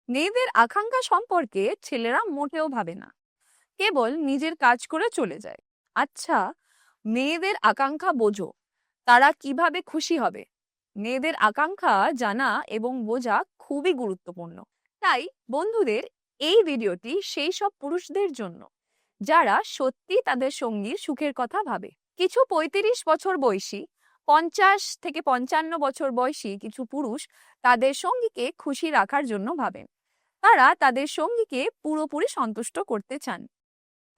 মেয়েদের আকাঙ্ক্ষা সম্পর্কে ছেলেরা মোটেও ভাবে না, কেবল নিজের কাজ করে চলে যায়। আচ্ছা, মেয়েদের আকাঙ্ক্ষা বোঝো, তারা কিভাবে খুশি হবে। মেয়েদের আকাঙ্ক্ষা জানা এবং বোঝা খুবই গুরুত্বপূর্ণ। তাই বন্ধুদের, এই ভিডিওটি সেই সব পুরুষদের জন্য যারা সত্যি তাদের সঙ্গীর সুখের কথা ভাবে। কিছু ৩৫ বছর বয়সী, ৫০ থেকে ৫৫ বছর বয়সী কিছু পুরুষ তাদের সঙ্গীকে খুশি রাখার জন্য ভাবেন। তারা তাদের সঙ্গীকে পুরোপুরি সন্তুষ্ট করতে চান,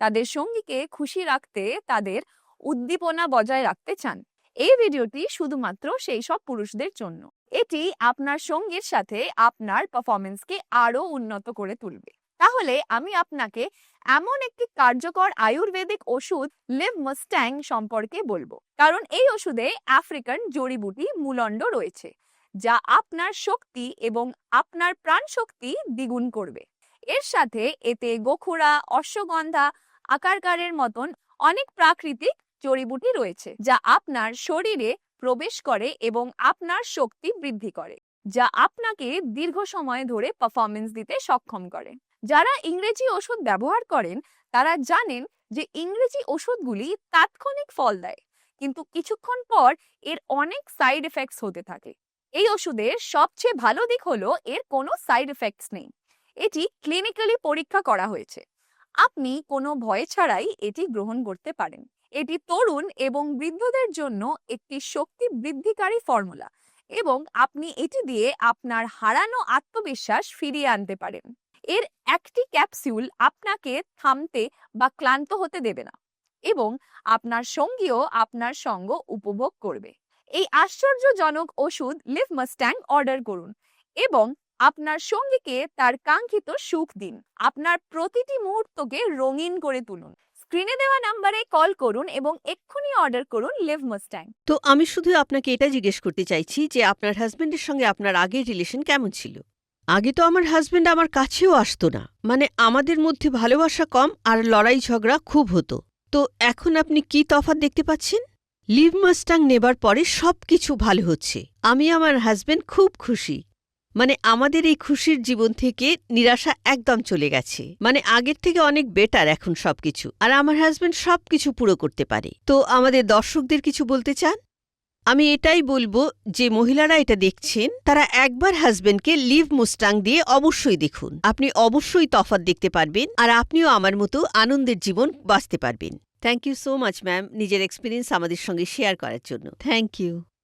তাদের সঙ্গীকে খুশি রাখতে তাদের উদ্দীপনা বজায় রাখতে চান। এই ভিডিওটি শুধুমাত্র সেই সব পুরুষদের জন্য। এটি আপনার সঙ্গীর সাথে আপনার পারফরমেন্সকে আরো উন্নত করে তুলবে। তাহলে আমি আপনাকে এমন একটি কার্যকর আয়ুর্বেদিক ওষুধ লিভ মাস্ট্যাং সম্পর্কে বলবো, কারণ এই ওষুধে আফ্রিকান জড়িবুটি মূলণ্ড রয়েছে, যা আপনার শক্তি এবং আপনার প্রাণ শক্তি দ্বিগুণ করবে। এর সাথে এতে গোখুরা, অশ্বগন্ধা, আকারকারের মতন অনেক প্রাকৃতিক জড়িবুটি রয়েছে, যা আপনার শরীরে প্রবেশ করে এবং আপনার শক্তি বৃদ্ধি করে, যা আপনাকে দীর্ঘ সময় ধরে পারফরমেন্স দিতে সক্ষম করে। যারা ইংরেজি ওষুধ ব্যবহার করেন তারা জানেন যে ইংরেজি ওষুধগুলি তাৎক্ষণিক ফল দেয়, কিন্তু কিছুক্ষণ পর এর অনেক সাইড এফেক্টস হতে থাকে। এই ওষুধের সবচেয়ে ভালো দিক হলো এর কোনো সাইড এফেক্টস নেই। এটি ক্লিনিক্যালি পরীক্ষা করা হয়েছে। আপনি কোনো ভয় ছাড়াই এটি গ্রহণ করতে পারেন। এটি তরুণ এবং বৃদ্ধদের জন্য একটি শক্তি বৃদ্ধিকারী ফর্মুলা, এবং আপনি এটি দিয়ে আপনার হারানো আত্মবিশ্বাস ফিরিয়ে আনতে পারেন। এর একটি ক্যাপসুল আপনাকে থামতে বা ক্লান্ত হতে দেবে না, এবং আপনার সঙ্গীও আপনার সঙ্গ উপভোগ করবে। এই আশ্চর্যজনক ওষুধ লিভ মাস্ট্যাং অর্ডার করুন এবং আপনার সঙ্গীকে তার কাঙ্ক্ষিত সুখ দিন। আপনার প্রতিটি মুহূর্তকে রঙিন করে তুলুন। স্ক্রিনে দেওয়া নাম্বারে কল করুন এবং এক্ষুনি অর্ডার করুন লিভ মাস্ট্যাং। তো আমি শুধু আপনাকে এটা জিজ্ঞেস করতে চাইছি যে আপনার হাজবেন্ডের সঙ্গে আপনার আগের রিলেশন কেমন ছিল? আগে তো আমার হাজবেন্ড আমার কাছেও আসতো না, মানে আমাদের মধ্যে ভালোবাসা কম আর লড়াই ঝগড়া খুব হতো। তো এখন আপনি কি তফাৎ দেখতে পাচ্ছেন? লিভ মাস্টাং নেবার পরে সবকিছু ভালো হচ্ছে। আমি আমার হাজবেন্ড খুব খুশি। মানে আমাদের এই খুশির জীবন থেকে নিরাশা একদম চলে গেছে। মানে আগের থেকে অনেক বেটার এখন সবকিছু, আর আমার হাজবেন্ড সবকিছু পুরো করতে পারে। তো আমাদের দর্শকদের কিছু বলতে চান? আমি এটাই বলবো যে মহিলারা এটা দেখছেন তারা একবার হাজবেন্ডকে লিভ মুস্টাং দিয়ে অবশ্যই দেখুন। আপনি অবশ্যই তফাৎ দেখতে পারবেন, আর আপনিও আমার মতো আনন্দের জীবন বাঁচতে পারবেন। Thank you so much ma'am, নিজের এক্সপিরিয়েন্স আমাদের সঙ্গে শেয়ার করার জন্য। Thank you.